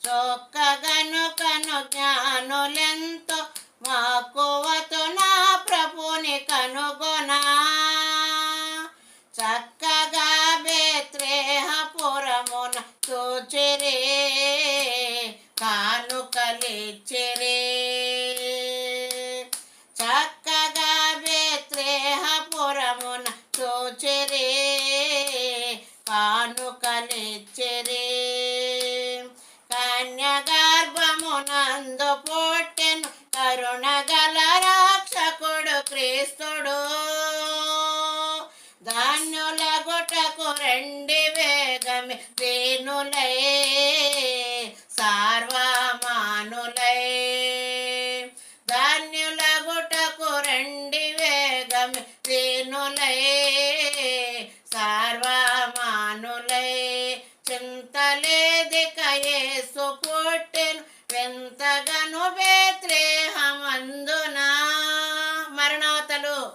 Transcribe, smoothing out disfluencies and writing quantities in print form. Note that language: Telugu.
చొక్కగను కను జ్ఞానులెంతో మక్కువతో నా ప్రభుని కనుగొనా. చక్కగా బేత్లేహపురమున చూచిరి, కానుకలిచ్చిరి. చక్కగా బేత్లేహపురమున చూచిరి, కానుకలిచ్చిరి. కన్యగర్భమునందు పుట్టెను కరుణగల రక్షకుడు క్రీస్తుడు. ధాన్యులగుటకు రండి వేగమే దీనులై సార్వమానులై. ధాన్యులగుటకు రండి వేగమే దీనులై సార్వమానులై. చింతలేదిక యేసు పుట్టెను వింతగను బేత్లేహమందున. మరణాతలు